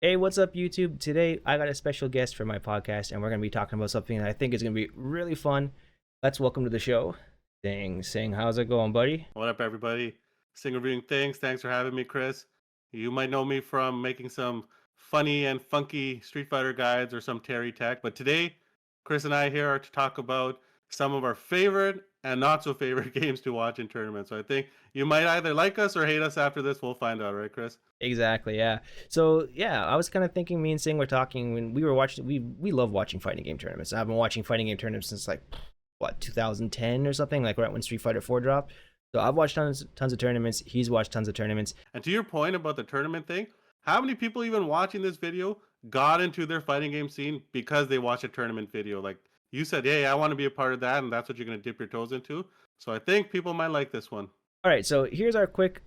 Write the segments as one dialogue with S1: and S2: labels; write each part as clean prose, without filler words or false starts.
S1: Hey, what's up, YouTube? Today I got a special guest for my podcast, and we're going to be talking about something that I think is going to be really fun. Let's welcome to the show. Sing, how's it going, buddy?
S2: What up, everybody? Sing reviewing things. Thanks for having me, Chris. You might know me from making some funny and funky Street Fighter guides or some Terry Tech, but today, Chris and I here are to talk about some of our favorite and not so favorite games to watch in tournaments. So I think you might either like us or hate us after this. We'll find out, right, Chris?
S1: Exactly, yeah. So yeah, I was kind of thinking. Me and Sing were talking when we were watching. We love watching fighting game tournaments. I've been watching fighting game tournaments since like what 2010 or something, like right when Street Fighter 4 dropped. So I've watched tons of tournaments. He's watched tons of tournaments.
S2: And to your point about the tournament thing, how many people even watching this video got into their fighting game scene because they watched a tournament video? Like you said, hey, I want to be a part of that, and that's what you're going to dip your toes into. So I think people might like this one.
S1: All right, so here's our quick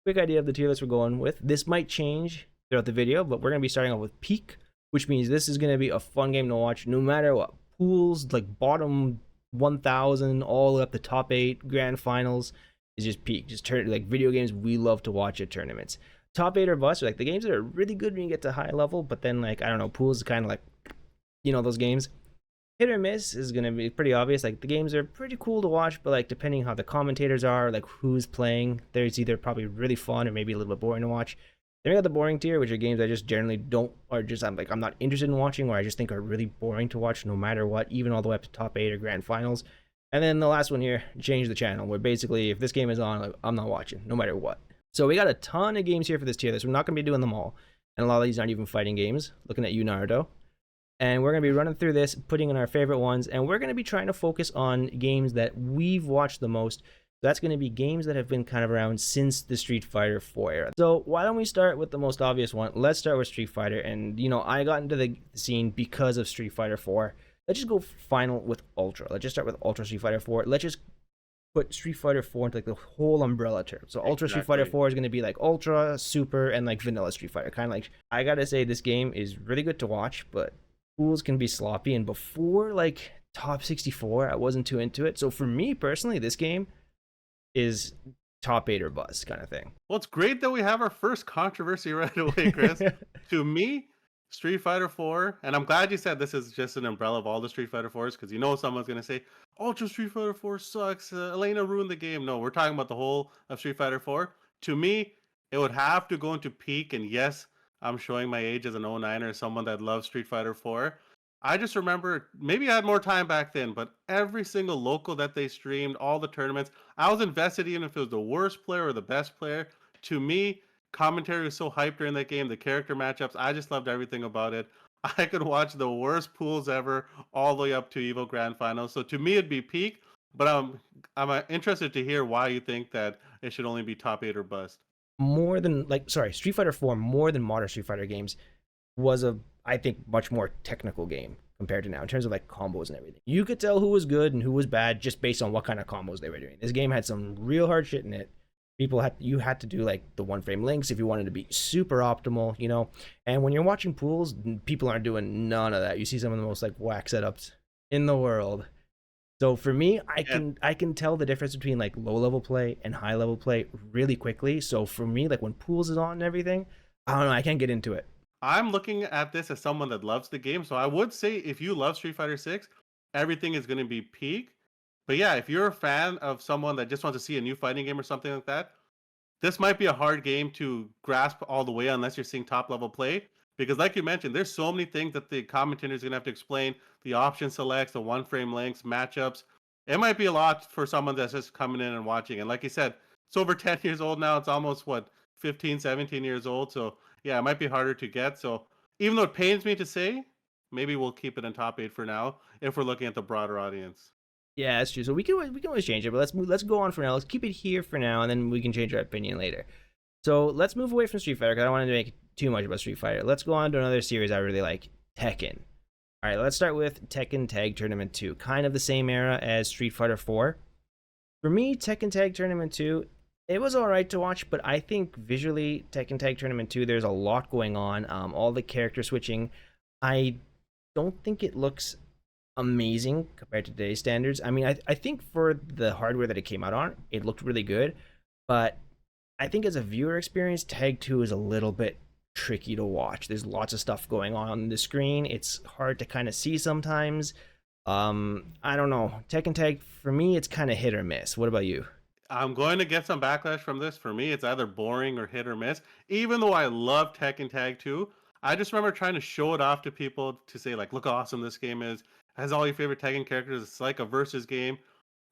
S1: idea of the tier list we're going with. This might change throughout the video, but we're going to be starting off with Peak, which means this is going to be a fun game to watch no matter what. Pools, like bottom 1,000, all the way up to top 8, grand finals is just Peak. Just like video games we love to watch at tournaments. Top 8 or bust, like the games that are really good when you get to high level, but then, like, I don't know, Pools is kind of like, those games. Hit or miss is going to be pretty obvious. Like, the games are pretty cool to watch, but like depending how the commentators are, like who's playing, there's either probably really fun or maybe a little bit boring to watch. Then we got the boring tier, which are games I just generally don't, or just I'm not interested in watching, or I just think are really boring to watch no matter what, even all the way up to top 8 or grand finals. And then the last one here, change the channel, where basically if this game is on, like, I'm not watching no matter what. So we got a ton of games here for this tier list. We're not going to be doing them all, and a lot of these aren't even fighting games. Looking at you, Naruto. And we're going to be running through this, putting in our favorite ones, and we're going to be trying to focus on games that we've watched the most. That's going to be games that have been kind of around since the Street Fighter 4 era. So why don't we start with the most obvious one? Let's start with Street Fighter. And, I got into the scene because of Street Fighter 4. Let's just go final with Ultra. Let's just start with Ultra Street Fighter 4. Let's just put Street Fighter 4 into like the whole umbrella term. So Ultra Street Fighter 4 is going to be like Ultra, Super, and like Vanilla Street Fighter. Kind of like, I got to say, this game is really good to watch, but pools can be sloppy, and before like top 64 I wasn't too into it. So for me personally, this game is top 8 or bust kind of thing.
S2: Well, it's great that we have our first controversy right away, Chris. To me, Street Fighter 4, and I'm glad you said this is just an umbrella of all the Street Fighter 4s, because someone's going to say, Ultra Street Fighter 4 sucks, Elena ruined the game. No, we're talking about the whole of Street Fighter 4. To me, it would have to go into Peak, and yes, I'm showing my age as an 09er, someone that loves Street Fighter 4. I just remember, maybe I had more time back then, but every single local that they streamed, all the tournaments, I was invested even if it was the worst player or the best player. To me, commentary was so hyped during that game, the character matchups, I just loved everything about it. I could watch the worst pools ever all the way up to Evo Grand Finals. So to me, it'd be Peak, but I'm interested to hear why you think that it should only be top 8 or bust.
S1: More than Street Fighter 4, more than modern Street Fighter games, was I think much more technical game compared to now in terms of like combos and everything. You could tell who was good and who was bad just based on what kind of combos they were doing. This game had some real hard shit in it. You had to do like the one frame links if you wanted to be super optimal. And when you're watching pools, people aren't doing none of that. You see some of the most like whack setups in the world. So for me, I can tell the difference between like low level play and high level play really quickly. So for me, like when pools is on and everything, I don't know, I can't get into it.
S2: I'm looking at this as someone that loves the game, so I would say if you love Street Fighter 6, everything is going to be Peak. But yeah, if you're a fan of someone that just wants to see a new fighting game or something like that, this might be a hard game to grasp all the way unless you're seeing top level play. Because like you mentioned, there's so many things that the commentator is going to have to explain. The option selects, the one frame links, matchups. It might be a lot for someone that's just coming in and watching. And like you said, it's over 10 years old now. It's almost, 15, 17 years old. So yeah, it might be harder to get. So even though it pains me to say, maybe we'll keep it in top 8 for now if we're looking at the broader audience.
S1: Yeah, that's true. So we can always change it, but let's go on for now. Let's keep it here for now, and then we can change our opinion later. So let's move away from Street Fighter because I don't want to make too much about Street Fighter. Let's go on to another series I really like, Tekken. All right, let's start with Tekken Tag Tournament 2, kind of the same era as Street Fighter 4. For me, Tekken Tag Tournament 2, it was all right to watch, but I think visually, Tekken Tag Tournament 2, there's a lot going on. All the character switching, I don't think it looks amazing compared to today's standards. I mean, I think for the hardware that it came out on, it looked really good, but I think as a viewer experience, Tag 2 is a little bit tricky to watch. There's lots of stuff going on the screen. It's hard to kind of see sometimes. I don't know. Tekken Tag, for me, it's kind of hit or miss. What about you?
S2: I'm going to get some backlash from this. For me, it's either boring or hit or miss. Even though I love Tekken Tag 2, I just remember trying to show it off to people to say, like, look how awesome this game is. It has all your favorite Tekken characters. It's like a versus game.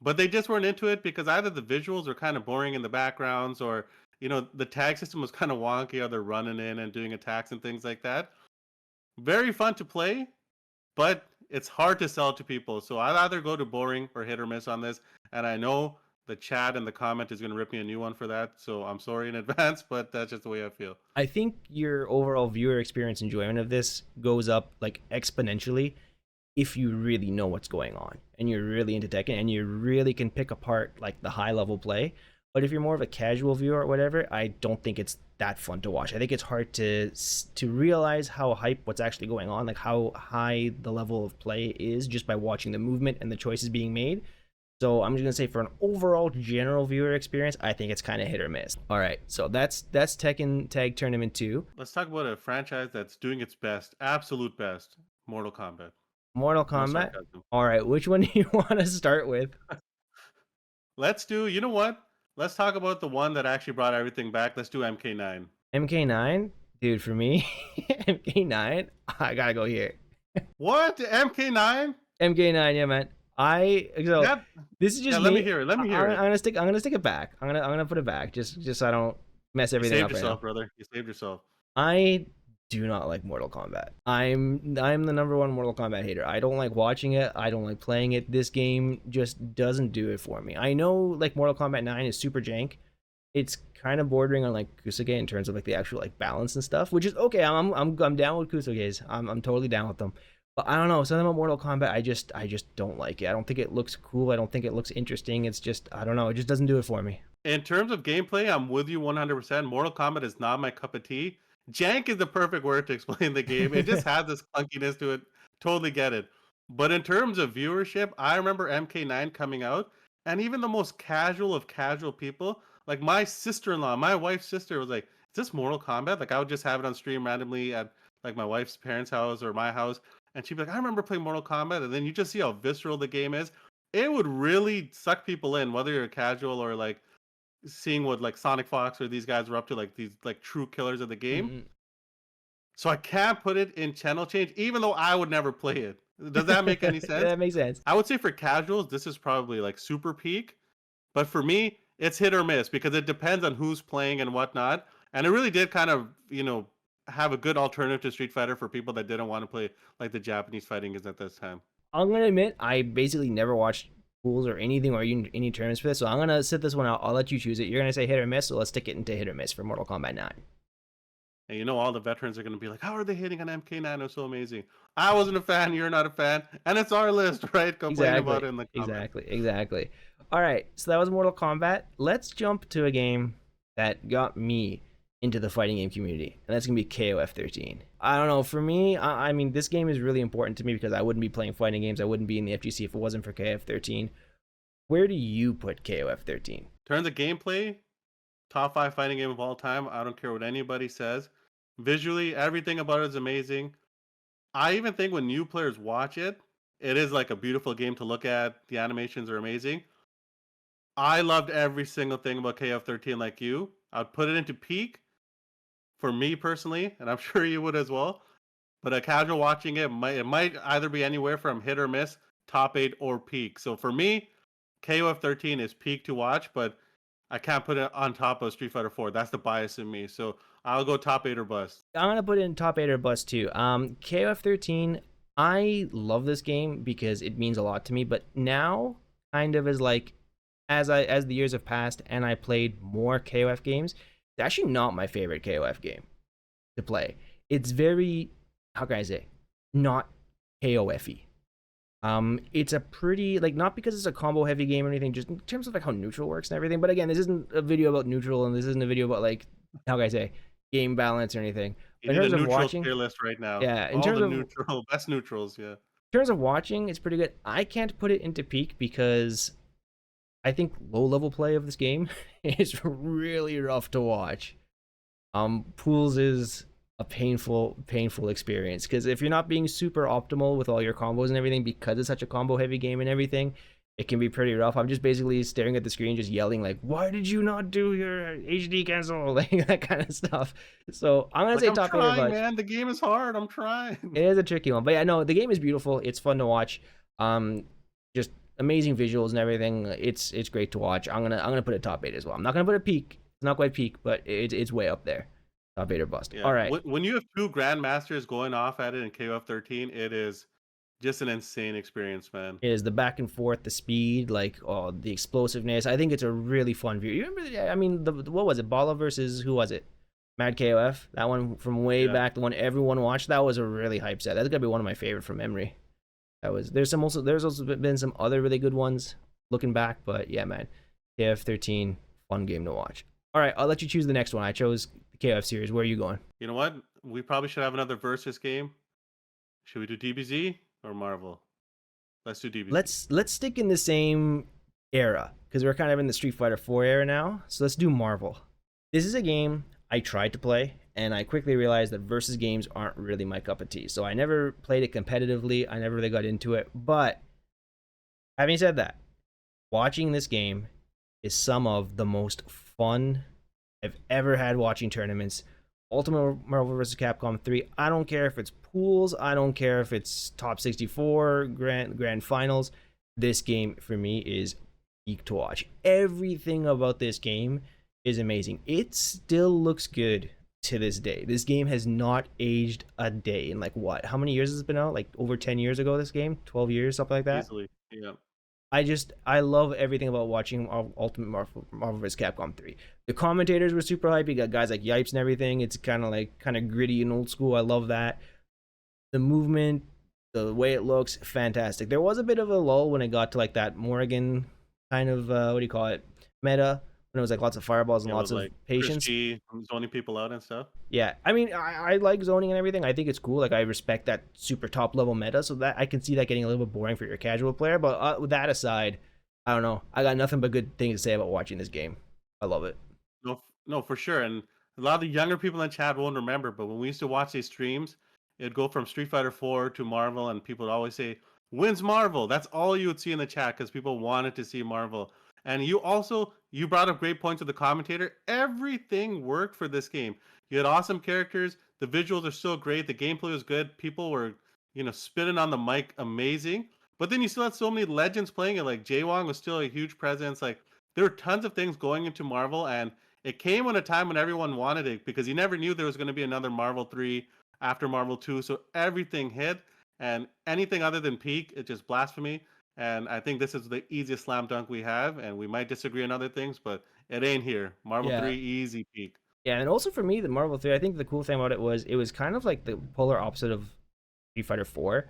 S2: But they just weren't into it because either the visuals were kind of boring in the backgrounds, or, the tag system was kind of wonky, or they're running in and doing attacks and things like that. Very fun to play, but it's hard to sell to people. So I'd either go to boring or hit or miss on this. And I know the chat and the comment is going to rip me a new one for that. So I'm sorry in advance, but that's just the way I feel.
S1: I think your overall viewer experience enjoyment of this goes up like exponentially if you really know what's going on and you're really into Tekken and you really can pick apart like the high level play. But if you're more of a casual viewer or whatever, I don't think it's that fun to watch. I think it's hard to realize how hype what's actually going on, like how high the level of play is just by watching the movement and the choices being made. So I'm just gonna say for an overall general viewer experience, I think it's kind of hit or miss. All right, so that's Tekken Tag Tournament 2.
S2: Let's talk about a franchise that's doing its best, absolute best, Mortal Kombat.
S1: Mortal Kombat. All right, which one do you want to start with?
S2: Let's do, you know what? Let's talk about the one that actually brought everything back. Let's do MK9.
S1: MK9? Dude, for me, MK9, I gotta go here.
S2: What? MK9?
S1: MK9, yeah, man. This is just
S2: let me hear it.
S1: I'm gonna stick it back. I'm gonna put it back just so I don't mess everything up.
S2: You saved yourself, brother. You saved yourself.
S1: I do not like Mortal Kombat. I'm the number one Mortal Kombat hater. I don't like watching it. I don't like playing it. This game just doesn't do it for me. I know like Mortal Kombat 9 is super jank. It's kind of bordering on like Kusuke in terms of like the actual like balance and stuff, which is okay. I'm down with Kusuke's. I'm totally down with them. But I don't know, something about Mortal Kombat, I just don't like it. I don't think it looks cool. I don't think it looks interesting. It's just, I don't know, it just doesn't do it for me.
S2: In terms of gameplay, I'm with you 100%. Mortal Kombat is not my cup of tea. Jank is the perfect word to explain the game. It just has this clunkiness to it. Totally get it. But in terms of viewership, I remember MK9 coming out, and even the most casual of casual people, like my sister-in-law, my wife's sister, was like, is this Mortal Kombat? Like I would just have it on stream randomly at like my wife's parents' house or my house, and she'd be like, I remember playing Mortal Kombat, and then you just see how visceral the game is. It would really suck people in, whether you're casual or like seeing what like Sonic Fox or these guys were up to, like these like true killers of the game. Mm-hmm. So I can't put it in channel change, even though I would never play it. Does that make any sense?
S1: That makes sense.
S2: I would say for casuals, this is probably like super peak, but for me, it's hit or miss because it depends on who's playing and whatnot. And it really did kind of, have a good alternative to Street Fighter for people that didn't want to play like the Japanese fighting is at this time.
S1: I'm gonna admit, I basically never watched pools or anything or even any tournaments for this, so I'm gonna sit this one out. I'll let you choose it. You're gonna say hit or miss, so let's stick it into hit or miss for Mortal Kombat 9.
S2: And all the veterans are gonna be like, how are they hitting on MK9? It was so amazing. I wasn't a fan, you're not a fan, and it's our list, right? Complain about it in the comments.
S1: Exactly. All right, so that was Mortal Kombat. Let's jump to a game that got me into the fighting game community, and that's gonna be KOF13. I don't know, for me, I mean, this game is really important to me because I wouldn't be playing fighting games, I wouldn't be in the FGC if it wasn't for KOF13. Where do you put KOF13?
S2: In terms of gameplay, top 5 fighting game of all time. I don't care what anybody says. Visually, everything about it is amazing. I even think when new players watch it, it is like a beautiful game to look at. The animations are amazing. I loved every single thing about KOF13 like you. I'd put it into peak for me personally, and I'm sure you would as well. But a casual watching it might either be anywhere from hit or miss, top 8 or peak. So for me, KOF13 is peak to watch, but I can't put it on top of Street Fighter 4. That's the bias in me. So I'll go top 8 or bust.
S1: I'm gonna put it in top 8 or bust too. KOF13, I love this game because it means a lot to me, but now kind of is like as the years have passed and I played more KOF games, it's actually not my favorite KOF game to play. It's very, how can I say, not KOF-y. It's a pretty, like, not because it's a combo heavy game or anything, just in terms of like how neutral works and everything. But again, this isn't a video about neutral, and this isn't a video about like, how can I say, game balance or anything.
S2: In terms of watching, tier list right now.
S1: Yeah,
S2: in terms of best neutrals, yeah.
S1: In terms of watching, it's pretty good. I can't put it into peak because I think low level play of this game is really rough to watch. Pools is a painful experience, because if you're not being super optimal with all your combos and everything, because it's such a combo heavy game and everything, it can be pretty rough. I'm just basically staring at the screen, just yelling like, "Why did you not do your HD cancel?" Like that kind of stuff. So I'm gonna
S2: Like,
S1: say
S2: I'm
S1: top 8 or
S2: trying,
S1: bust.
S2: man. The game is hard. I'm trying.
S1: It is a tricky one, but yeah, no, the game is beautiful. It's fun to watch. Just amazing visuals and everything. It's great to watch. I'm gonna put it top 8 as well. I'm not gonna put it peak. It's not quite peak, but it's way up there. Top 8 or bust.
S2: Yeah.
S1: All right.
S2: When you have two grandmasters going off at it in KOF 13, it is just an insane experience, man.
S1: Is the back and forth, the speed, like the explosiveness. I think it's a really fun view. You remember? I mean, what was it? Bala versus who was it? Mad KOF. That one from way back, the one everyone watched. That was a really hype set. That's gonna be one of my favorite from memory. There's also been some other really good ones looking back, but yeah, man, KOF 13, fun game to watch. All right, I'll let you choose the next one. I chose the KOF series. Where are you going?
S2: You know what? We probably should have another versus game. Should we do DBZ or Marvel? Let's do DBZ.
S1: Let's stick in the same era, because we're kind of in the Street Fighter 4 era now. So let's do Marvel. This is a game I tried to play, and I quickly realized that versus games aren't really my cup of tea. So I never played it competitively. I never really got into it. But having said that, watching this game is some of the most fun I've ever had watching tournaments. Ultimate Marvel vs. Capcom 3. I don't care if it's pools. I don't care if it's top 64, grand finals. This game for me is peak to watch. Everything about this game is amazing. It still looks good to this day. This game has not aged a day in like what? How many years has it been out? Like over 10 years ago, this game? 12 years, something like that?
S2: Easily, yeah.
S1: I love everything about watching Ultimate Marvel vs. Capcom 3. The commentators were super hype. You got guys like Yipes and everything. It's kind of gritty and old school. I love that. The movement, the way it looks, fantastic. There was a bit of a lull when it got to like that Morrigan kind of what do you call it, meta, when it was like lots of fireballs and lots of patience.
S2: Zoning people out and stuff.
S1: Yeah, I mean, I like zoning and everything. I think it's cool. Like, I respect that super top level meta, so that I can see that getting a little bit boring for your casual player. But with that aside, I don't know. I got nothing but good things to say about watching this game. I love it.
S2: No, for sure. And a lot of the younger people in chat won't remember, but when we used to watch these streams, it'd go from Street Fighter 4 to Marvel, and people would always say, "Wins Marvel." That's all you would see in the chat because people wanted to see Marvel. And you brought up great points with the commentator. Everything worked for this game. You had awesome characters. The visuals are still great. The gameplay was good. People were, spinning on the mic, amazing. But then you still had so many legends playing it. Like Jaywong was still a huge presence. Like there were tons of things going into Marvel, and it came at a time when everyone wanted it because you never knew there was going to be another Marvel 3 after Marvel 2. So everything hit, and anything other than peak, it's just blasphemy. And I think this is the easiest slam dunk we have, and we might disagree on other things, but it ain't here. Marvel 3, easy peak.
S1: Yeah, and also for me, the Marvel 3, I think the cool thing about it was kind of like the polar opposite of Street Fighter 4.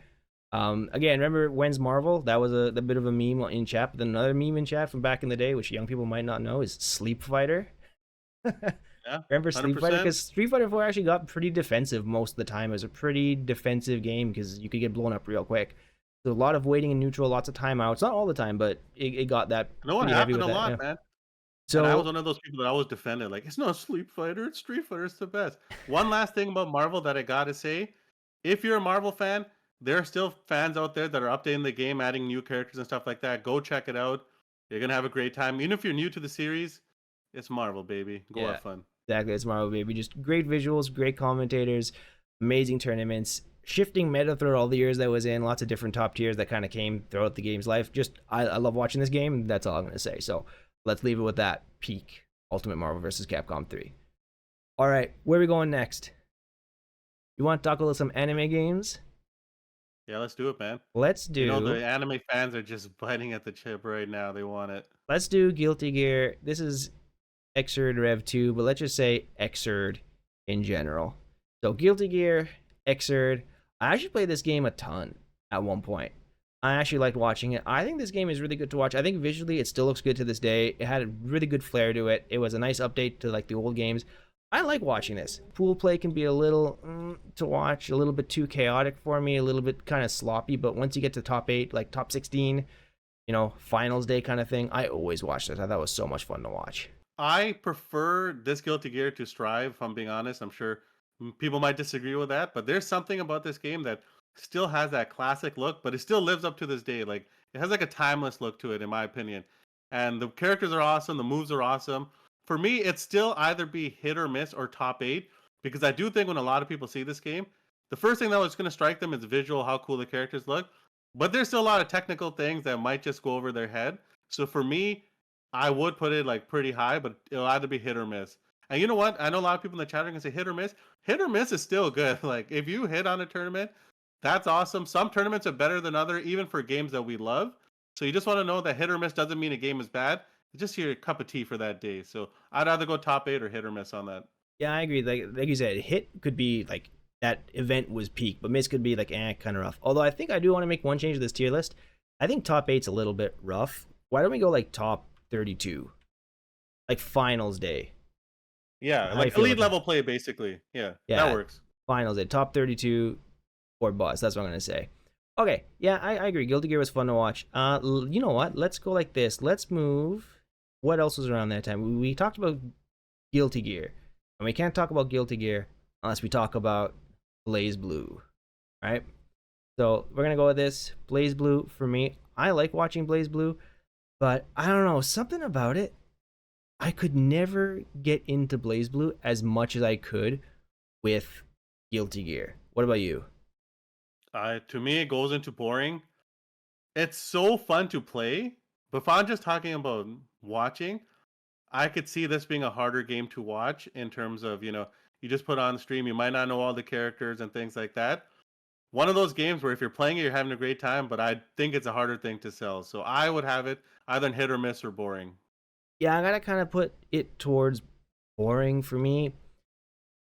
S1: Again, remember when's Marvel? That was a bit of a meme in chat. But then another meme in chat from back in the day, which young people might not know, is Sleep Fighter.
S2: Yeah,
S1: remember Sleep 100%. Fighter? Because Street Fighter 4 actually got pretty defensive most of the time. It was a pretty defensive game because you could get blown up real quick. So a lot of waiting in neutral, lots of timeouts. Not all the time, but it got that.
S2: No, it happened a lot, man. So and I was one of those people that always defended, like, it's not Sleep Fighter, it's Street Fighter, it's the best. One last thing about Marvel that I gotta say, if you're a Marvel fan, there are still fans out there that are updating the game, adding new characters and stuff like that. Go check it out. You're gonna have a great time. Even if you're new to the series, it's Marvel, baby. Go have fun.
S1: Exactly, it's Marvel, baby. Just great visuals, great commentators, amazing tournaments. Shifting meta throughout all the years that was in, lots of different top tiers that kind of came throughout the game's life. Just, I love watching this game. That's all I'm going to say. So let's leave it with that. Peak Ultimate Marvel vs. Capcom 3. All right, where are we going next? You want to talk about some anime games?
S2: Yeah, let's do it, man.
S1: Let's do.
S2: The anime fans are just biting at the chip right now. They want it.
S1: Let's do Guilty Gear. This is Xrd Rev 2, but let's just say Xrd in general. So Guilty Gear, Xrd. I actually played this game a ton at one point. I actually liked watching it. I think this game is really good to watch. I think visually it still looks good to this day. It had a really good flair to it. It was a nice update to like the old games. I like watching this. Pool play can be a little to watch, a little bit too chaotic for me, a little bit kind of sloppy, but once you get to top 8, like top 16, finals day kind of thing, I always watch this. I thought it was so much fun to watch.
S2: I prefer this Guilty Gear to Strive, if I'm being honest. I'm sure People might disagree with that, but there's something about this game that still has that classic look, but it still lives up to this day. Like it has like a timeless look to it, in my opinion. And the characters are awesome, the moves are awesome. For me, it's still either be hit or miss or top eight because I do think when a lot of people see this game, the first thing that was going to strike them is visual, how cool the characters look. But there's still a lot of technical things that might just go over their head. So for me, I would put it like pretty high, but it'll either be hit or miss. And you know what? I know a lot of people in the chat are gonna say hit or miss. Hit or miss is still good. Like if you hit on a tournament, that's awesome. Some tournaments are better than other, even for games that we love. So you just want to know that hit or miss doesn't mean a game is bad. It's just your cup of tea for that day. So I'd either go top eight or hit or miss on that.
S1: Yeah, I agree. Like you said, hit could be like that event was peak, but miss could be like kind of rough. Although I think I do want to make one change to this tier list. I think top eight's a little bit rough. Why don't we go like top 32, like finals day?
S2: Yeah, like elite level play, basically. Yeah, that works.
S1: Finals day, top 32 or boss. That's what I'm gonna say. Okay, yeah, I agree. Guilty Gear was fun to watch. You know what? Let's go like this. Let's move. What else was around that time? We talked about Guilty Gear, and we can't talk about Guilty Gear unless we talk about Blazblue, right? So we're gonna go with this. Blazblue for me. I like watching Blazblue, but I don't know, something about it. I could never get into Blazblue as much as I could with Guilty Gear. What about you?
S2: To me, it goes into boring. It's so fun to play, but if I'm just talking about watching, I could see this being a harder game to watch in terms of, you just put on stream, you might not know all the characters and things like that. One of those games where if you're playing it, you're having a great time, but I think it's a harder thing to sell. So I would have it either hit or miss or boring.
S1: Yeah, I gotta kind of put it towards boring for me.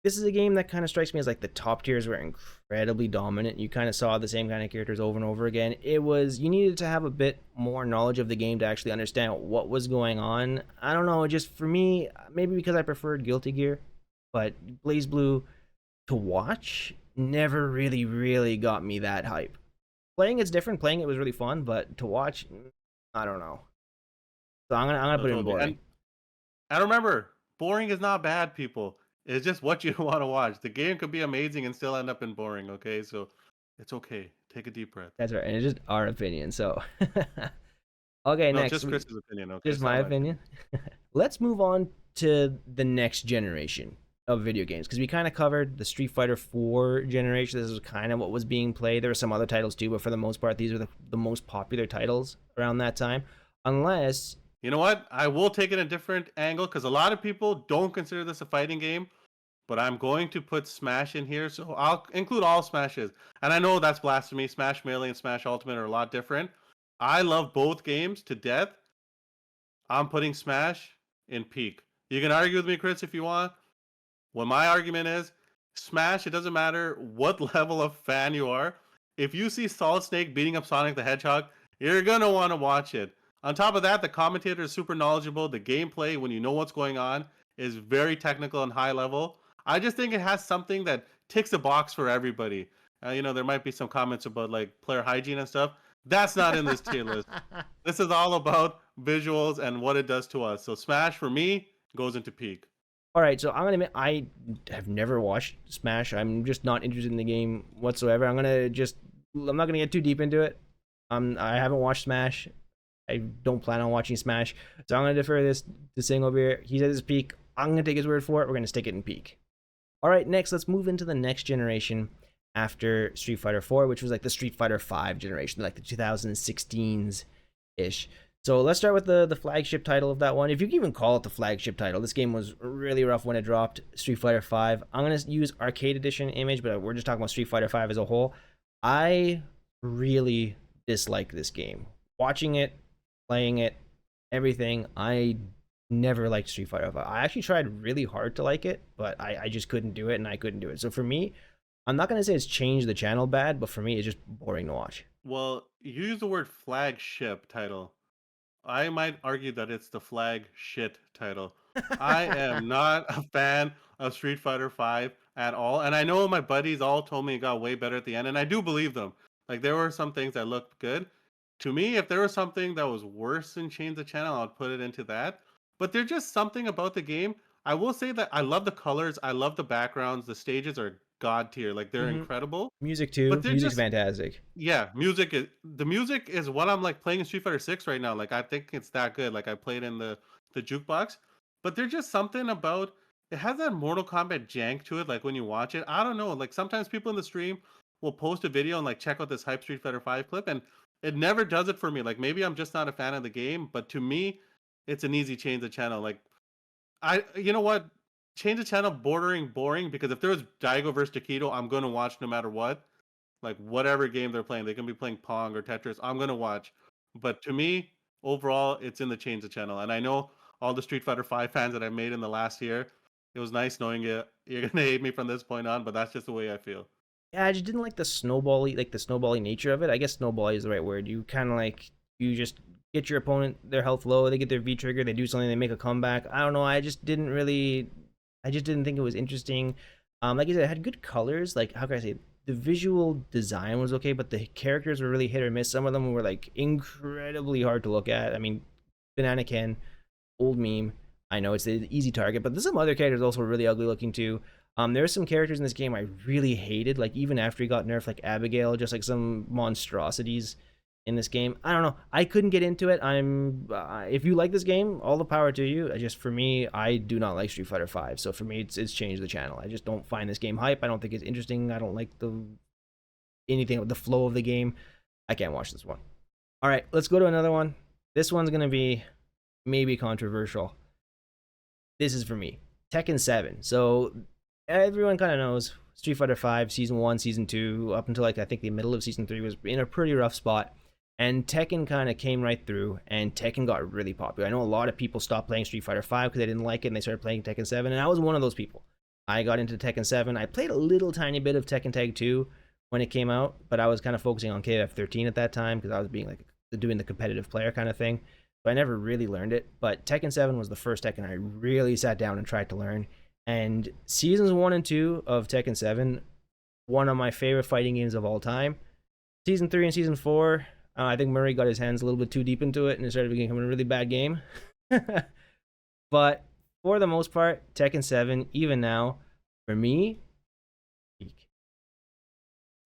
S1: This is a game that kind of strikes me as like the top tiers were incredibly dominant. You kind of saw the same kind of characters over and over again. You needed to have a bit more knowledge of the game to actually understand what was going on. I don't know, just for me, maybe because I preferred Guilty Gear, but Blazblue to watch never really got me that hype. Playing it's different. Playing it was really fun, but to watch, I don't know. So I'm gonna put it in boring.
S2: And remember, boring is not bad, people. It's just what you want to watch. The game could be amazing and still end up in boring, okay? So it's okay. Take a deep breath.
S1: That's right. And it's just our opinion. So okay,
S2: no,
S1: next.
S2: Just Chris's opinion, okay?
S1: Just my opinion. Let's move on to the next generation of video games, because we kind of covered the Street Fighter 4 generation. This was kind of what was being played. There were some other titles too, but for the most part, these are the most popular titles around that time. Unless...
S2: You know what? I will take it a different angle, because a lot of people don't consider this a fighting game, but I'm going to put Smash in here, so I'll include all Smashes. And I know that's blasphemy. Smash Melee and Smash Ultimate are a lot different. I love both games to death. I'm putting Smash in peak. You can argue with me, Chris, if you want. What my argument is, Smash, it doesn't matter what level of fan you are. If you see Solid Snake beating up Sonic the Hedgehog, you're going to want to watch it. On top of that, the commentator is super knowledgeable. The gameplay, when you know what's going on, is very technical and high level. I just think it has something that ticks the box for everybody. There might be some comments about like player hygiene and stuff. That's not in this tier list. This is all about visuals and what it does to us. So Smash, for me, goes into peak.
S1: All right, so I'm going to admit, I have never watched Smash. I'm just not interested in the game whatsoever. I'm not going to get too deep into it. I haven't watched Smash. I don't plan on watching Smash. So I'm going to defer this to Sing over here. He says it's peak. I'm going to take his word for it. We're going to stick it in peak. All right, next, let's move into the next generation after Street Fighter 4, which was like the Street Fighter 5 generation, like the 2016s-ish. So let's start with the flagship title of that one. If you can even call it the flagship title. This game was really rough when it dropped, Street Fighter 5. I'm going to use Arcade Edition image, but we're just talking about Street Fighter 5 as a whole. I really dislike this game. Watching it, playing it, everything, I never liked Street Fighter 5. I actually tried really hard to like it, but I just couldn't do it, and I couldn't do it. So for me, I'm not going to say it's changed the channel bad, but for me, it's just boring to watch.
S2: Well, you use the word flagship title. I might argue that it's the flag shit title. I am not a fan of Street Fighter 5 at all. And I know my buddies all told me it got way better at the end, and I do believe them. Like, there were some things that looked good. To me, if there was something that was worse than change the channel, I'd put it into that. But there's just something about the game. I will say that I love the colors, I love the backgrounds, the stages are god tier, like they're
S1: Hmm.
S2: incredible.
S1: Music
S2: But
S1: too.
S2: they're
S1: Music's
S2: just
S1: fantastic.
S2: yeah, music is what I'm like playing in Street Fighter 6 right now. Like I think it's that good. Like I played in the jukebox, but there's just something about it has that Mortal Kombat jank to it. Like when you watch it, I don't know. Like sometimes people in the stream will post a video and like check out this hype Street Fighter 5 clip, and it never does it for me. Like maybe I'm just not a fan of the game, but to me, it's an easy change the channel. Like you know what? Change the channel bordering boring because if there was Daigo versus Takedo, I'm gonna watch no matter what. Like whatever game they're playing, they can be playing Pong or Tetris. I'm gonna watch. But to me, overall, it's in the change the channel. And I know all the Street Fighter 5 fans that I made in the last year. It was nice knowing you. You're gonna hate me from this point on, but that's just the way I feel.
S1: Yeah, I just didn't like the snowbally nature of it. I guess snowbally is the right word. You kind of like you just get your opponent their health low, they get their V trigger, they do something, they make a comeback. I don't know. I just didn't think it was interesting. Like you said, it had good colors. Like how can I say? The visual design was okay, but the characters were really hit or miss. Some of them were like incredibly hard to look at. I mean, Banana Ken, old meme. I know it's the easy target, but there's some other characters also really ugly looking too. There are some characters in this game I really hated, like even after he got nerfed, like Abigail, just like some monstrosities in this game. I don't know. I couldn't get into it. If you like this game, all the power to you. Just for me, I do not like Street Fighter V, so for me, it's changed the channel. I just don't find this game hype. I don't think it's interesting. I don't like anything with the flow of the game. I can't watch this one. All right, let's go to another one. This one's gonna be maybe controversial. This is for me. Tekken 7. So everyone kind of knows Street Fighter 5 season 1, season 2 up until like I think the middle of season 3 was in a pretty rough spot. And Tekken kind of came right through, and Tekken got really popular. I know a lot of people stopped playing Street Fighter 5 because they didn't like it, and they started playing Tekken 7, and I was one of those people. I got into Tekken 7. I played a little tiny bit of Tekken Tag 2 when it came out, but I was kind of focusing on KOF13 at that time because I was being like doing the competitive player kind of thing. So I never really learned it. But Tekken 7 was the first Tekken I really sat down and tried to learn. And seasons 1 and 2 of Tekken 7, one of my favorite fighting games of all time. Season 3 and season 4, I think Murray got his hands a little bit too deep into it and it started becoming a really bad game. But for the most part, Tekken 7, even now, for me, peak.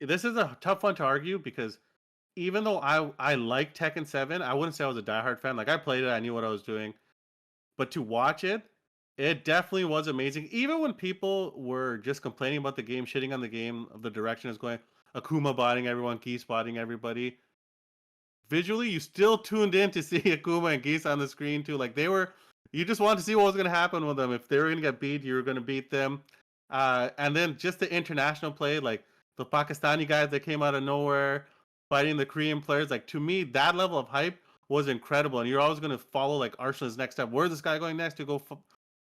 S2: This is a tough one to argue because even though I like Tekken 7, I wouldn't say I was a diehard fan. Like I played it, I knew what I was doing. But to watch it, it definitely was amazing. Even when people were just complaining about the game, shitting on the game, of the direction it's going, Akuma botting everyone, Geese botting everybody. Visually, you still tuned in to see Akuma and Geese on the screen too. Like you just wanted to see what was going to happen with them. If they were going to get beat, you were going to beat them. And then just the international play, like the Pakistani guys that came out of nowhere fighting the Korean players. Like to me, that level of hype was incredible. And you're always going to follow like Arsenal's next step. Where's this guy going next to go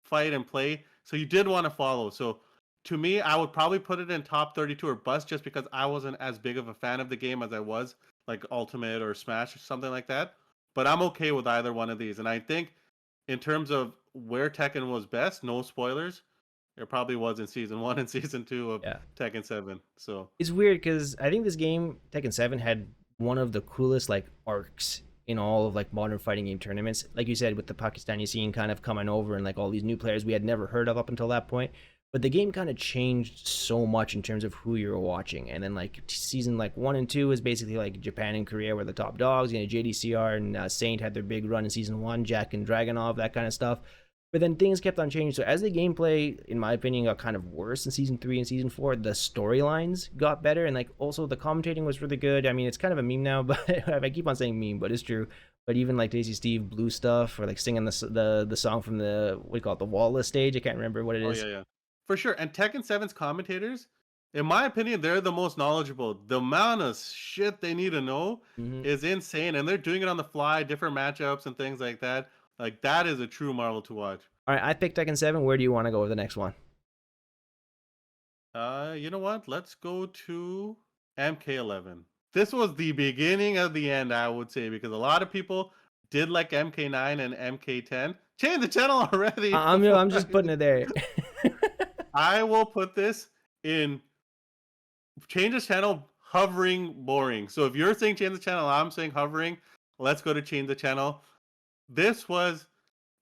S2: fight and play? So you did want to follow. So to me, I would probably put it in top 32 or bust just because I wasn't as big of a fan of the game as I was like Ultimate or Smash or something like that. But I'm okay with either one of these. And I think in terms of where Tekken was best, no spoilers, it probably was in season 1 and season 2 of
S1: Yeah.
S2: Tekken 7. So
S1: It's weird because I think this game, Tekken 7, had one of the coolest like arcs in all of like modern fighting game tournaments. Like you said, with the Pakistani scene kind of coming over and like all these new players we had never heard of up until that point. But the game kind of changed so much in terms of who you were watching. And then like season like 1 and 2 is basically like Japan and Korea were the top dogs. You know, JDCR and Saint had their big run in season 1, Jack and Dragonov, that kind of stuff. But then things kept on changing. So as the gameplay, in my opinion, got kind of worse in season 3 and season 4, the storylines got better, and like also the commentating was really good. I mean, it's kind of a meme now, but I keep on saying meme, but it's true. But even like Daisy Steve Blue stuff, or like singing the song from the what do you call it, the Wall stage. I can't remember what it is.
S2: yeah, for sure. And Tekken 7's commentators, in my opinion, they're the most knowledgeable. The amount of shit they need to know
S1: Mm-hmm.
S2: is insane, and they're doing it on the fly, different matchups and things like that. Like that is a true marvel to watch.
S1: All right, I picked Tekken 7. Where do you want to go with the next one?
S2: You know what? Let's go to MK11. This was the beginning of the end, I would say, because a lot of people did like MK9 and MK10. Change the channel already.
S1: I'm just putting it there.
S2: I will put this in change the channel, hovering, boring. So if you're saying change the channel, I'm saying hovering. Let's go to change the channel. This was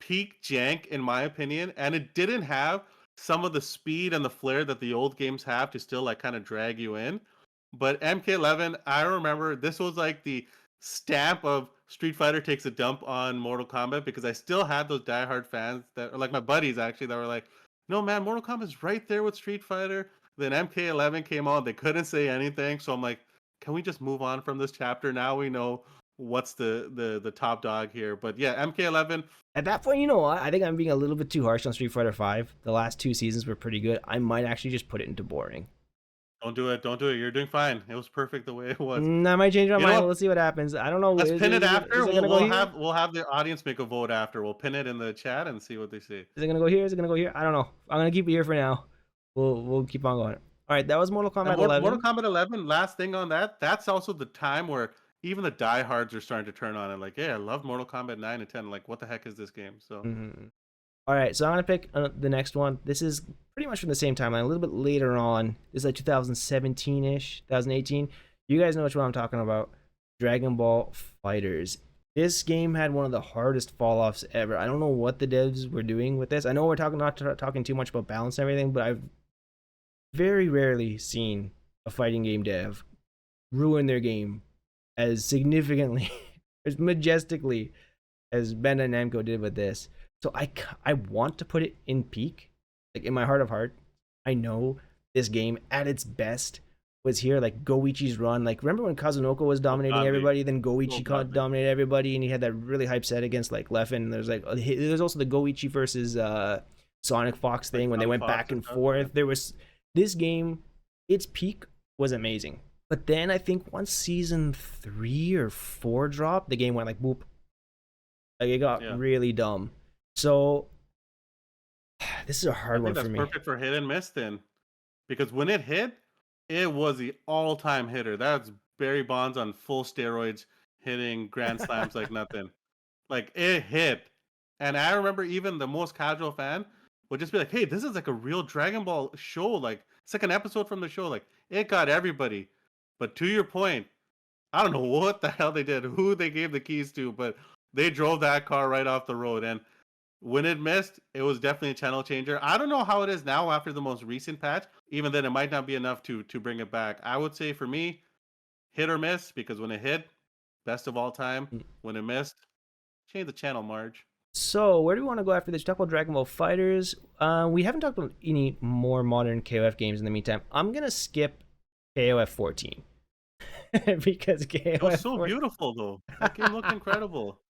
S2: peak jank in my opinion, and it didn't have some of the speed and the flair that the old games have to still like kind of drag you in. But MK11, I remember this was like the stamp of Street Fighter takes a dump on Mortal Kombat, because I still had those diehard fans that are like my buddies actually that were like, no man, Mortal Kombat's right there with Street Fighter. Then MK11 came on, they couldn't say anything, so I'm like, can we just move on from this chapter? Now we know what's the top dog here. But yeah, MK11.
S1: At that point, you know what? I think I'm being a little bit too harsh on Street Fighter V. The last 2 seasons were pretty good. I might actually just put it into boring.
S2: Don't do it. Don't do it. You're doing fine. It was perfect the way it was.
S1: I might change my
S2: You know
S1: mind.
S2: what?
S1: Let's see what happens. I don't know.
S2: Let's pin it after.
S1: Is it gonna go here?
S2: We'll have the audience make a vote after. We'll pin it in the chat and see what they say.
S1: Is it gonna go here? Is it gonna go here? I don't know. I'm gonna keep it here for now. We'll keep on going. All right, that was Mortal Kombat 11.
S2: Mortal Kombat 11. Last thing on that. That's also the time where even the diehards are starting to turn on and like, yeah, I love Mortal Kombat 9 and 10. Like, what the heck is this game? So.
S1: All right, so I'm gonna pick the next one. This is pretty much from the same timeline, a little bit later on. This is like 2017-ish, 2018. You guys know which one I'm talking about. DragonBall Fighterz. This game had one of the hardest fall-offs ever. I don't know what the devs were doing with this. I know we're not talking too much about balance and everything, but I've very rarely seen a fighting game dev ruin their game as significantly, as majestically as Bandai Namco did with this. So I want to put it in peak, like in my heart of heart. I know this game at its best was here, like Goichi's run. Like, remember when Kazunoko was dominating everybody, then Goichi dominated everybody, and he had that really hype set against like Leffen. And there's also the Goichi versus Sonic Fox thing when they went back and forth. There was this game, its peak was amazing. But then I think once season 3 or 4 dropped, the game went like boop. Like, it got really dumb. So this is a hard one for me.
S2: That's perfect for hit and miss then, because when it hit, it was the all-time hitter. That's Barry Bonds on full steroids, hitting grand slams like nothing. Like, it hit, and I remember even the most casual fan would just be like, "Hey, this is like a real Dragon Ball show. Like, it's like an episode from the show. Like, it got everybody." But to your point, I don't know what the hell they did, who they gave the keys to, but they drove that car right off the road. And when it missed, it was definitely a channel changer. I don't know how it is now after the most recent patch. Even then, it might not be enough to bring it back. I would say for me, hit or miss, because when it hit, best of all time. When it missed, change the channel, Marge.
S1: So where do we want to go after this? Talk about DragonBall Fighterz. We haven't talked about any more modern KOF games in the meantime. I'm gonna skip KOF14 because KOF.
S2: It was so beautiful though. That game looked incredible,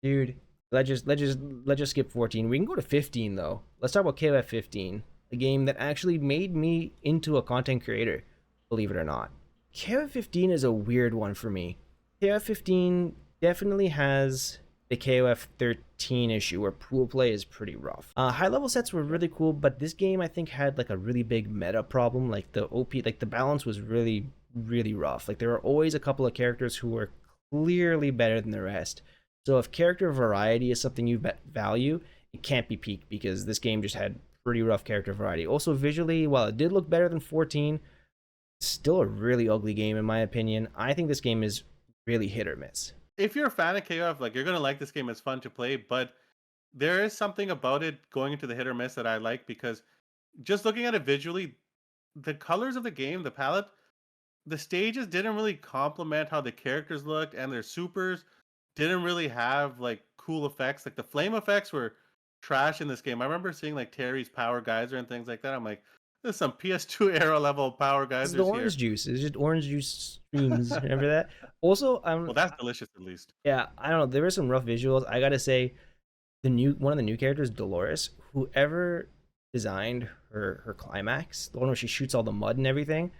S1: dude. Let's just skip 14. We can go to 15 though. Let's talk about KOF 15, a game that actually made me into a content creator, believe it or not. KOF 15 is a weird one for me. KOF 15 definitely has the KOF 13 issue where pool play is pretty rough. High level sets were really cool, but this game I think had like a really big meta problem. Like the OP, like the balance was really rough. Like there were always a couple of characters who were clearly better than the rest. So if character variety is something you value, it can't be peaked because this game just had pretty rough character variety. Also visually, while it did look better than 14, it's still a really ugly game in my opinion. I think this game is really hit or miss.
S2: If you're a fan of KOF, like, you're gonna like this game. It's fun to play, but there is something about it going into the hit or miss that I like, because just looking at it visually, the colors of the game, the palette, the stages didn't really complement how the characters looked, and their supers didn't really have like cool effects. Like the flame effects were trash in this game. I remember seeing like Terry's power geyser and things like that. I'm like, there's some PS2 era level power geysers.
S1: It's the orange juice. It's just orange juice streams. Remember that? Also,
S2: well, that's delicious at least.
S1: Yeah, I don't know. There were some rough visuals. I gotta say, one of the new characters, Dolores, whoever designed her climax, the one where she shoots all the mud and everything,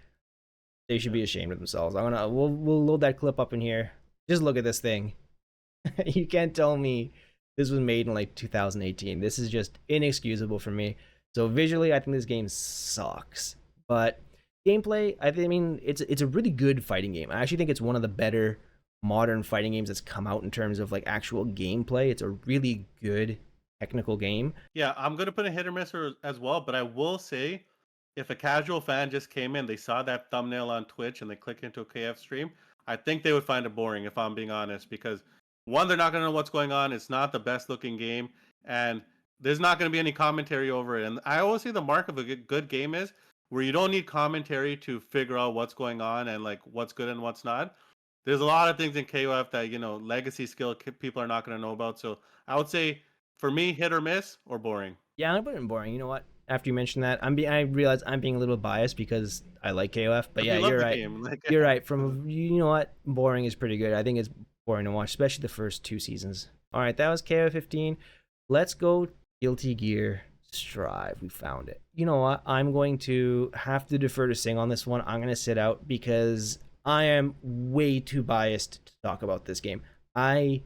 S1: they should be ashamed of themselves. We'll load that clip up in here. Just look at this thing. You can't tell me this was made in like 2018. This is just inexcusable for me. So visually, I think this game sucks. But gameplay, I mean, it's a really good fighting game. I actually think it's one of the better modern fighting games that's come out in terms of like actual gameplay. It's a really good technical game.
S2: Yeah, I'm gonna put a hit or miss as well. But I will say, if a casual fan just came in, they saw that thumbnail on Twitch and they click into a KF stream, I think they would find it boring, if I'm being honest, because one, they're not going to know what's going on. It's not the best looking game. and there's not going to be any commentary over it. And I always say the mark of a good game is where you don't need commentary to figure out what's going on and like what's good and what's not. There's a lot of things in KOF that legacy skill people are not going to know about. So I would say for me, hit or miss or boring.
S1: Yeah, I'm gonna put it in boring. You know what? After you mentioned that, I realize I'm being a little biased because I like KOF. But yeah, you're right. You're right. You know what? Boring is pretty good. I think it's boring to watch, especially the first 2 seasons. All right, that was KOF15. Let's go Guilty Gear Strive. We found it. You know what? I'm going to have to defer to Sing on this one. I'm gonna sit out because I am way too biased to talk about this game. I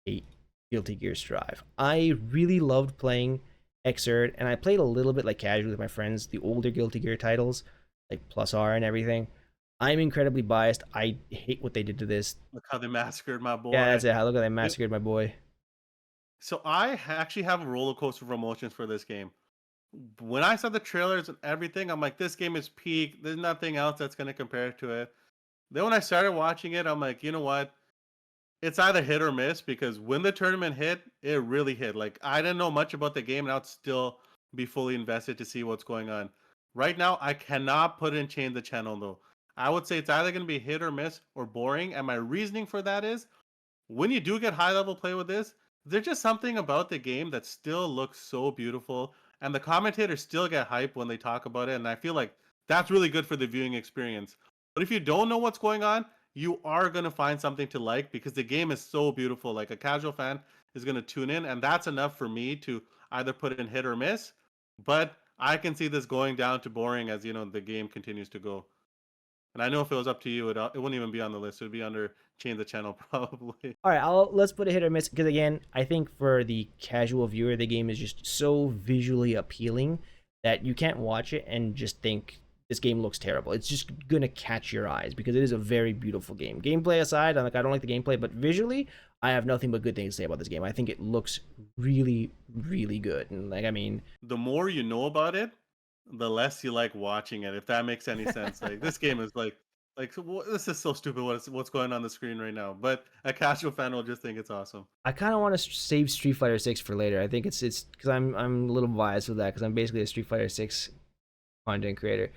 S1: hate Guilty Gear Strive. I really loved playing Xrd, and I played a little bit like casually with my friends, the older Guilty Gear titles, like Plus R and everything. I'm incredibly biased. I hate what they did to this.
S2: Look how they massacred my boy.
S1: Yeah, that's it. Look how they massacred my boy.
S2: So I actually have a roller coaster of emotions for this game. When I saw the trailers and everything, I'm like, this game is peak. There's nothing else that's going to compare to it. Then when I started watching it, I'm like, you know what? It's either hit or miss, because when the tournament hit, it really hit. Like, I didn't know much about the game, and I'd still be fully invested to see what's going on. Right now, I cannot put it in change the channel, though. I would say it's either going to be hit or miss or boring. And my reasoning for that is when you do get high level play with this, there's just something about the game that still looks so beautiful. And the commentators still get hype when they talk about it. And I feel like that's really good for the viewing experience. But if you don't know what's going on, you are going to find something to like because the game is so beautiful. Like a casual fan is going to tune in, and that's enough for me to either put it in hit or miss. But I can see this going down to boring as, the game continues to go. And I know if it was up to you, it wouldn't even be on the list. It would be under change the channel probably.
S1: All right, let's put a hit or miss because, again, I think for the casual viewer, the game is just so visually appealing that you can't watch it and just think this game looks terrible. It's just gonna catch your eyes because it is a very beautiful game. Gameplay aside, I don't like the gameplay, but visually, I have nothing but good things to say about this game. I think it looks really, really good. And
S2: the more you know about it, the less you like watching it. If that makes any sense. Like this game is like this is so stupid. What's going on the screen right now? But a casual fan will just think it's awesome.
S1: I kind of want to save Street Fighter 6 for later. I think it's because I'm a little biased with that because I'm basically a Street Fighter 6 content creator.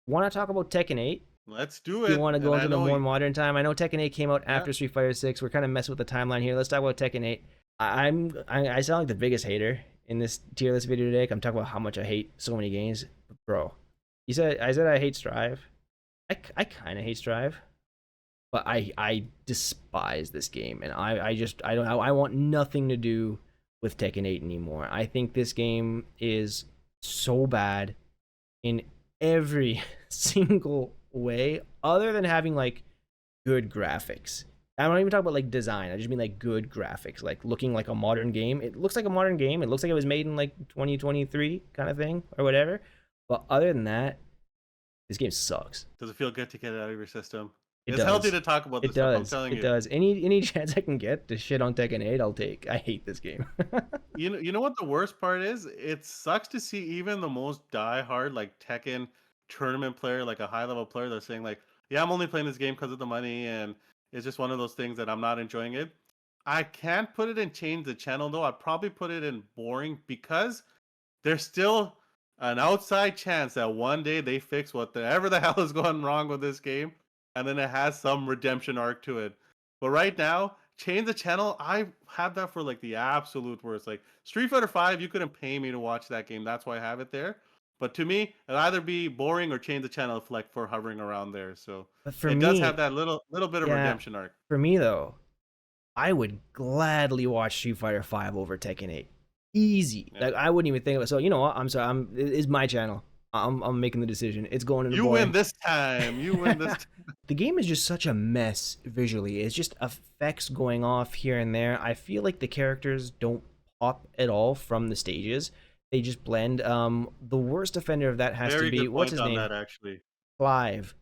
S1: Want to talk about Tekken 8?
S2: Let's do it.
S1: You want to go into the more modern time? I know Tekken 8 came out after Street Fighter 6. We're kind of messing with the timeline here. Let's talk about Tekken 8. I sound like the biggest hater in this tier list video today. I'm talking about how much I hate so many games. Bro, I said I hate Strive. I kind of hate Strive, but I despise this game, and I want nothing to do with Tekken 8 anymore. I think this game is so bad in every single way other than having like good graphics. I don't even talk about like design. I just mean like good graphics, like looking like a modern game. It looks like a modern game. It looks like it was made in like 2023 kind of thing or whatever. But other than that, this game sucks.
S2: Does it feel good to get it out of your system?
S1: It's
S2: healthy to talk about this stuff, I'm telling you.
S1: It does. Any chance I can get to shit on Tekken 8, I'll take. I hate this game.
S2: You know what the worst part is? It sucks to see even the most diehard like Tekken tournament player, like a high level player, that's saying like, yeah, I'm only playing this game because of the money, and it's just one of those things that I'm not enjoying it. I can't put it in change the channel though. I'd probably put it in boring because there's still an outside chance that one day they fix whatever the hell is going wrong with this game, and then it has some redemption arc to it. But right now, change the channel, I have that for like the absolute worst. Like Street Fighter V, you couldn't pay me to watch that game. That's why I have it there. But to me, it'll either be boring or change the channel for hovering around there. So it does have that little bit of redemption arc.
S1: For me though, I would gladly watch Street Fighter V over Tekken 8. Easy. Yeah. Like I wouldn't even think of it. So you know what? I'm sorry. It's my channel. I'm making the decision. It's going in the boring.
S2: Win this time. You win this time.
S1: The game is just such a mess visually. It's just effects going off here and there. I feel like the characters don't pop at all from the stages. They just blend. The worst offender of that has to be what's his name?
S2: That, actually.
S1: Clive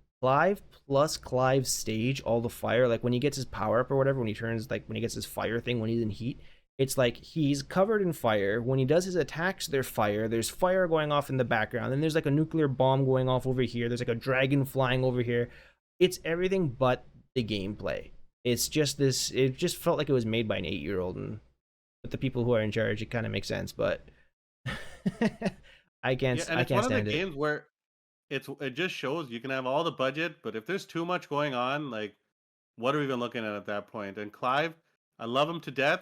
S1: plus Clive's stage, all the fire. Like when he gets his power up or whatever, when he gets his fire thing, when he's in heat. It's like he's covered in fire. When he does his attacks, there's fire. There's fire going off in the background. Then there's like a nuclear bomb going off over here. There's like a dragon flying over here. It's everything but the gameplay. It's just this. It just felt like it was made by an 8-year-old, and with the people who are in charge, it kind of makes sense, but
S2: Yeah, and
S1: I
S2: it's one
S1: can't
S2: of the
S1: stand it.
S2: games where it just shows you can have all the budget, but if there's too much going on, like what are we even looking at that point? And Clive, I love him to death,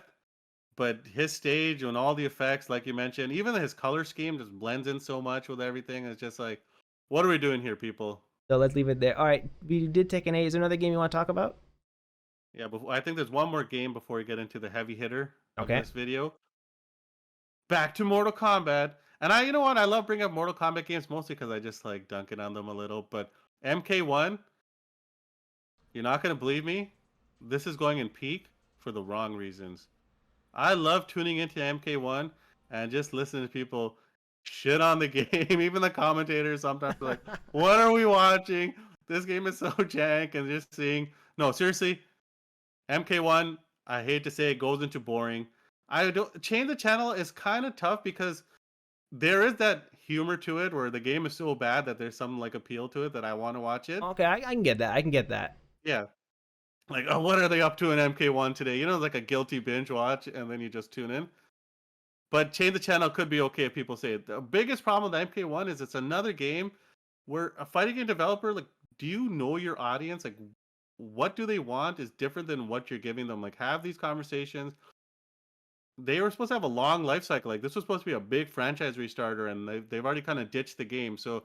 S2: but his stage and all the effects, like you mentioned, even his color scheme just blends in so much with everything. It's just like, what are we doing here, people?
S1: So let's leave it there. All right, we did Tekken 8. Is there another game you want to talk about?
S2: Yeah, but I think there's one more game before we get into the heavy hitter of
S1: Okay.
S2: this video. Back to Mortal Kombat. And you know what? I love bringing up Mortal Kombat games mostly because I just like dunking on them a little. But MK1, you're not going to believe me. This is going in peak for the wrong reasons. I love tuning into MK1 and just listening to people shit on the game. Even the commentators sometimes are like, what are we watching? This game is so jank. And just seeing. No, seriously, MK1, I hate to say it, goes into boring. I don't change the channel is kind of tough because there is that humor to it where the game is so bad that there's some like appeal to it that I want to watch it.
S1: Okay, I can get that. I can get that.
S2: Yeah. Like, oh, what are they up to in MK1 today? You know, like a guilty binge watch and then you just tune in. But change the channel could be okay if people say it. The biggest problem with MK1 is it's another game where a fighting game developer, like, do you know your audience? Like, what do they want is different than what you're giving them. Like, have these conversations. They were supposed to have a long life cycle. Like, this was supposed to be a big franchise restarter, and they've already kind of ditched the game. So,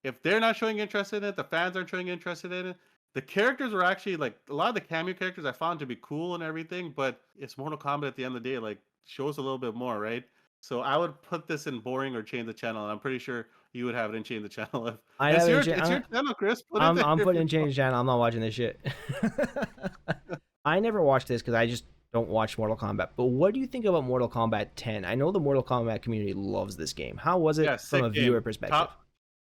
S2: if they're not showing interest in it, the fans aren't showing interest in it. The characters were actually like a lot of the cameo characters I found to be cool and everything, but it's Mortal Kombat at the end of the day. Like shows a little bit more, right? So I would put this in boring or change the channel, and I'm pretty sure you would have it in change the channel. If
S1: I have
S2: it's your channel, Chris. Put it
S1: I'm
S2: there.
S1: putting in change channel. I'm not watching this shit. I never watched this because I just don't watch Mortal Kombat. But what do you think about Mortal Kombat 10? I know the Mortal Kombat community loves this game. How was it
S2: Yeah,
S1: from a
S2: sick
S1: viewer
S2: game.
S1: perspective?
S2: Top,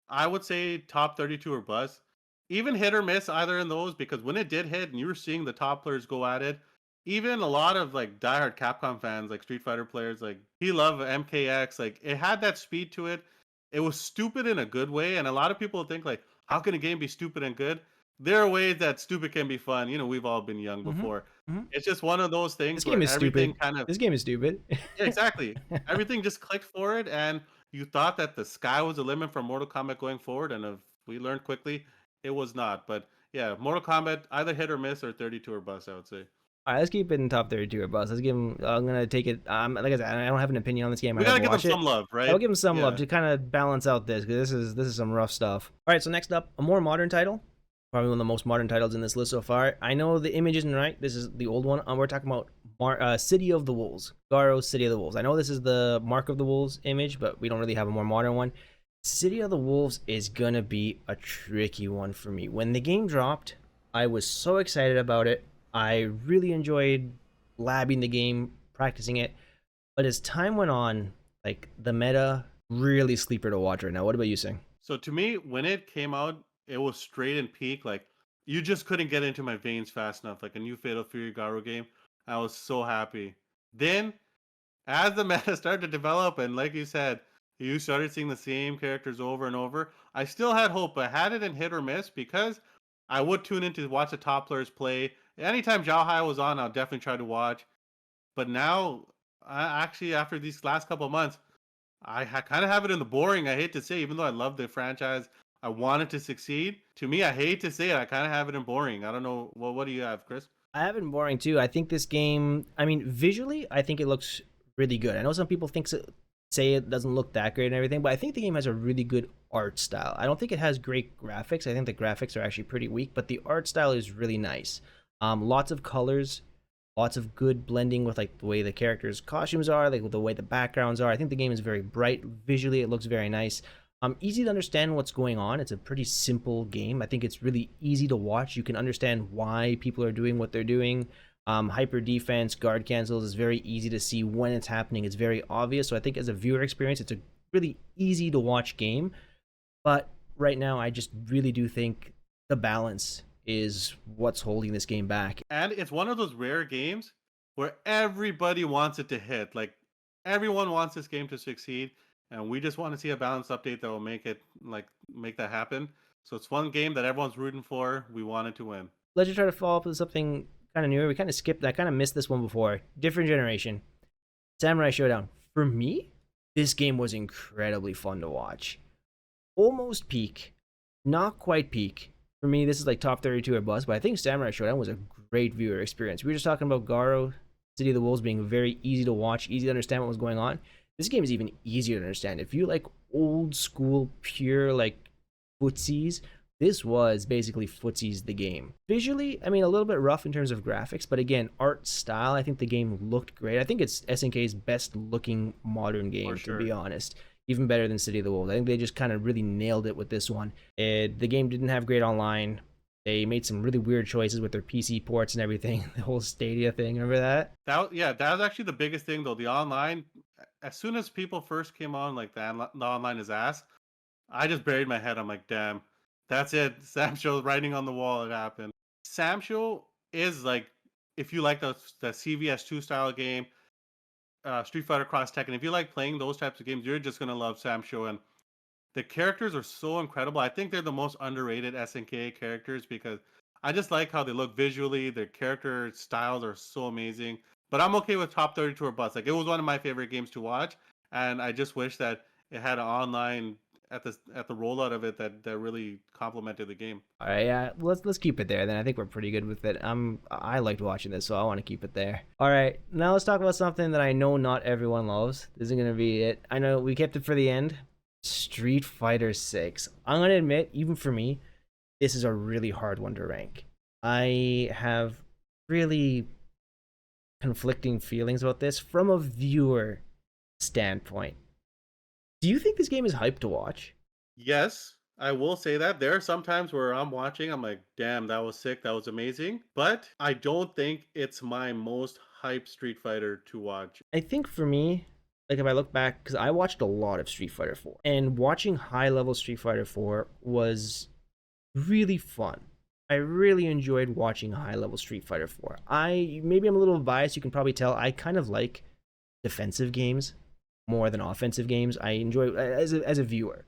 S2: I would say top 32 or bust. Even hit or miss either in those because when it did hit and you were seeing the top players go at it, even a lot of like diehard Capcom fans, like Street Fighter players, like he loved MKX. Like it had that speed to it. It was stupid in a good way, and a lot of people think like, how can a game be stupid and good? There are ways that stupid can be fun. You know, we've all been young
S1: Mm-hmm.
S2: before.
S1: Mm-hmm.
S2: It's just one of those
S1: This
S2: things
S1: game
S2: where
S1: is
S2: everything
S1: stupid.
S2: kind of
S1: This game is stupid.
S2: yeah, exactly. Everything just clicked for it, and you thought that the sky was the limit for Mortal Kombat going forward, and if we learned quickly, it was not. But yeah, Mortal Kombat either hit or miss or 32 or bust, I would say.
S1: All right, let's keep it in top 32 or bust. Let's give him. I'm gonna take it. Like I said, I don't have an opinion on this game. I
S2: We gotta
S1: never
S2: give them
S1: watch it.
S2: some love,
S1: I'll
S2: right?
S1: give him some love
S2: Yeah.
S1: to kind of balance out this because this is some rough stuff. All right, so next up, a more modern title, probably one of the most modern titles in this list so far. I know the image isn't right. This is the old one. We're talking about City of the Wolves, Garo's City of the Wolves. I know this is the Mark of the Wolves image, but we don't really have a more modern one. City of the Wolves is gonna be a tricky one for me. When the game dropped, I was so excited about it. I really enjoyed labbing the game, practicing it. But as time went on, like the meta really sleeper to watch right now. What about you, Sing?
S2: So to me, when it came out, it was straight in peak. Like you just couldn't get into my veins fast enough. Like a new Fatal Fury Garo game. I was so happy. Then as the meta started to develop, and like you said, you started seeing the same characters over and over. I still had hope, but had it in hit or miss because I would tune in to watch the top players play. Anytime Zhao Hai was on, I'll definitely try to watch. But now, actually, after these last couple of months, kind of have it in the boring. I hate to say, even though I love the franchise, I want it to succeed. To me, I hate to say it, I kind of have it in boring. I don't know. Well, what do you have, Chris?
S1: I have it in boring too. I think this game, I mean, visually, I think it looks really good. I know some people say it doesn't look that great and everything, but I think the game has a really good art style. I don't think it has great graphics. I think the graphics are actually pretty weak, but the art style is really nice. Lots of colors, lots of good blending with like the way the characters' costumes are, like the way the backgrounds are. I think the game is very bright visually. It looks very nice. Easy to understand what's going on. It's a pretty simple game. I think it's really easy to watch. You can understand why people are doing what they're doing. Hyper defense, guard cancels is very easy to see when it's happening. It's very obvious. So I think as a viewer experience, it's a really easy to watch game. But right now, I just really do think the balance is what's holding this game back.
S2: And it's one of those rare games where everybody wants it to hit. Like everyone wants this game to succeed, and we just want to see a balanced update that will make it like make that happen. So it's one game that everyone's rooting for. We want it to win.
S1: Let's just try to follow up with something kind of newer. We kind of skipped. I kind of missed this one before. Different generation. Samurai Showdown. For me, this game was incredibly fun to watch. Almost peak, not quite peak. For me, this is like top 32 or bust, but I think Samurai Showdown was a great viewer experience. We were just talking about Garo, City of the Wolves being very easy to watch, easy to understand what was going on. This game is even easier to understand. If you like old school, pure, like footsies, this was basically footsies the game. Visually, I mean, a little bit rough in terms of graphics, but again, art style, I think the game looked great. I think it's SNK's best looking modern game, to be honest. Even better than City of the Wolves. I think they just kind of really nailed it with this one. The game didn't have great online. They made some really weird choices with their PC ports and everything. The whole Stadia thing, remember that?
S2: Yeah, that was actually the biggest thing though. The online, as soon as people first came on, like the online is ass. I just buried my head. I'm like, damn, that's it. Samsho writing on the wall. It happened. Samsho is like, if you like the CVS2 style game, Street Fighter Cross Tekken, if you like playing those types of games, you're just gonna love Samsho. And the characters are so incredible. I think they're the most underrated SNK characters because I just like how they look visually. Their character styles are so amazing. But I'm okay with top 32 or bust. Like, it was one of my favorite games to watch, and I just wish that it had an online at the rollout of it that really complemented the game.
S1: All right, yeah, let's keep it there. Then I think we're pretty good with it. I liked watching this, so I want to keep it there. All right, now let's talk about something that I know not everyone loves. This isn't gonna be it. I know we kept it for the end. Street Fighter 6. I'm gonna admit, even for me, this is a really hard one to rank. I have really conflicting feelings about this from a viewer standpoint. Do you think this game is hyped to watch?
S2: Yes, I will say that. There are some times where I'm watching, I'm like, damn, that was sick, that was amazing. But I don't think it's my most hyped Street Fighter to watch.
S1: I think for me, like if I look back, because I watched a lot of Street Fighter 4, and watching high level Street Fighter 4 was really fun. I really enjoyed watching high level Street Fighter 4. Maybe I'm a little biased, you can probably tell. I kind of like defensive games more than offensive games. I enjoy as a viewer.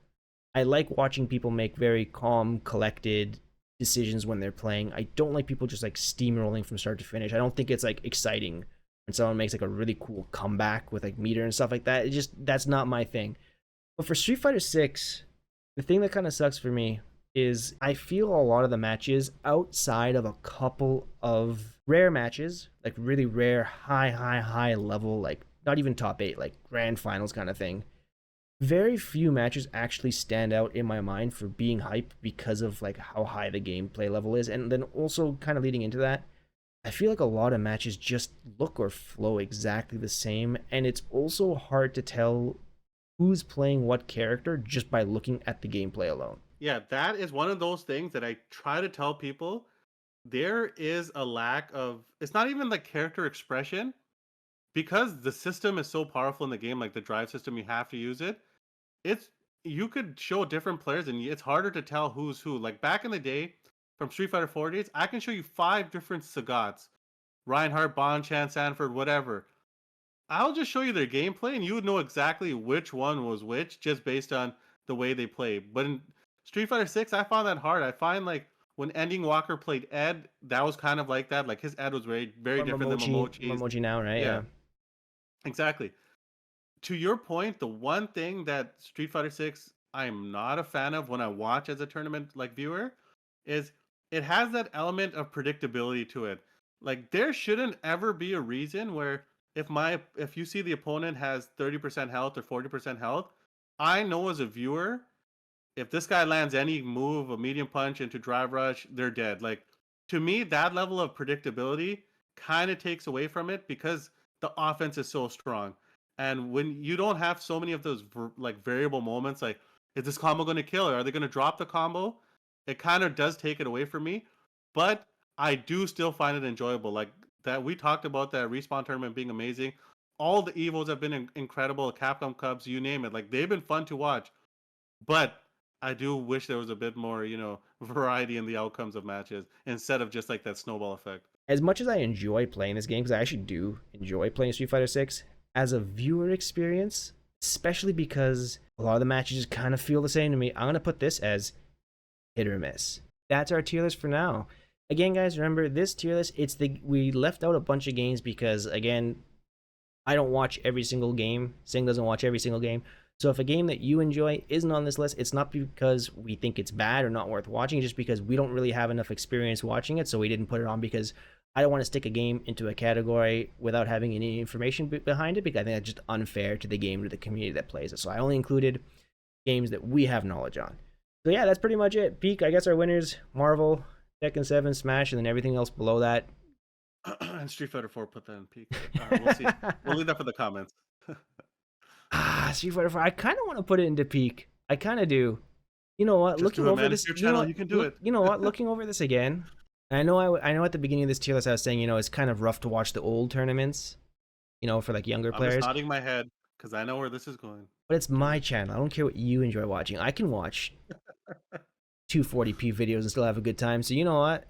S1: I like watching people make very calm, collected decisions when they're playing. I don't like people just like steamrolling from start to finish. I don't think it's like exciting when someone makes like a really cool comeback with like meter and stuff like that. That's not my thing. But for Street Fighter 6, the thing that kind of sucks for me is I feel a lot of the matches outside of a couple of rare matches, like really rare, high level, like not even top 8, like grand finals kind of thing. Very few matches actually stand out in my mind for being hype because of like how high the gameplay level is. And then also kind of leading into that, I feel like a lot of matches just look or flow exactly the same, and it's also hard to tell who's playing what character just by looking at the gameplay alone.
S2: Yeah, that is one of those things that I try to tell people. There is a lack of, it's not even like character expression, because the system is so powerful in the game, like the drive system, you have to use it. It's, you could show different players and it's harder to tell who's who. Like back in the day, from Street Fighter 4 days, I can show you 5 different Sagats. Reinhardt, Bonchan, Sanford, whatever. I'll just show you their gameplay and you would know exactly which one was which just based on the way they play. But in Street Fighter 6, I found that hard. I find like when Ending Walker played Ed, that was kind of like that. Like his Ed was very different than Momochi's.
S1: Momochi now, right? Yeah.
S2: Exactly. To your point, the one thing that Street Fighter 6 I'm not a fan of when I watch as a tournament like viewer is it has that element of predictability to it. Like there shouldn't ever be a reason where if you see the opponent has 30% health or 40% health, I know as a viewer, if this guy lands any move, a medium punch into drive rush, they're dead. Like to me, that level of predictability kind of takes away from it because the offense is so strong. And when you don't have so many of those like variable moments, like is this combo going to kill or are they going to drop the combo? It kind of does take it away from me, but I do still find it enjoyable. Like that we talked about that Respawn tournament being amazing. All the Evos have been incredible. Capcom Cubs, you name it. Like they've been fun to watch, but I do wish there was a bit more, variety in the outcomes of matches instead of just like that snowball effect.
S1: As much as I enjoy playing this game, because I actually do enjoy playing Street Fighter 6, as a viewer experience, especially because a lot of the matches just kind of feel the same to me, I'm going to put this as hit or miss. That's our tier list for now. Again, guys, remember this tier list, we left out a bunch of games because, again, I don't watch every single game. Sing doesn't watch every single game. So if a game that you enjoy isn't on this list, it's not because we think it's bad or not worth watching, it's just because we don't really have enough experience watching it, so we didn't put it on, because I don't want to stick a game into a category without having any information behind it, because I think that's just unfair to the game, to the community that plays it. So I only included games that we have knowledge on. So yeah, that's pretty much it. Peak, I guess our winners, Marvel, Tekken 7, Smash, and then everything else below that.
S2: And Street Fighter 4 put that in peak. We'll see. We'll leave that for the comments.
S1: Street Fighter 4. I kind of want to put it into peak. I kind of do. You know what?
S2: Just
S1: Looking over this,
S2: your channel, you can do it.
S1: You know what? Looking over this again, I know at the beginning of this tier list I was saying, it's kind of rough to watch the old tournaments, for like younger players.
S2: I'm just nodding my head because I know where this is going.
S1: But it's my channel. I don't care what you enjoy watching. I can watch 240p videos and still have a good time. So you know what?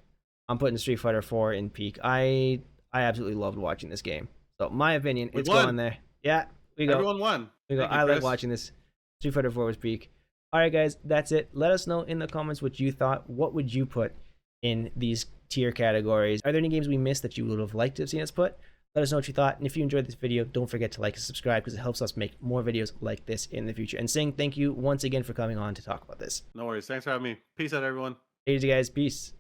S1: I'm putting Street Fighter 4 in peak. I absolutely loved watching this game. So my opinion, it's going there. Yeah, we go.
S2: Everyone won.
S1: We go. I like watching this. Street Fighter 4 was peak. All right, guys, that's it. Let us know in the comments what you thought. What would you put in these tier categories? Are there any games we missed that you would have liked to have seen us put? Let us know what you thought. And if you enjoyed this video, don't forget to like and subscribe, because it helps us make more videos like this in the future. And Sing, thank you once again for coming on to talk about this.
S2: No worries. Thanks for having me. Peace out, everyone.
S1: Hey, guys. Peace.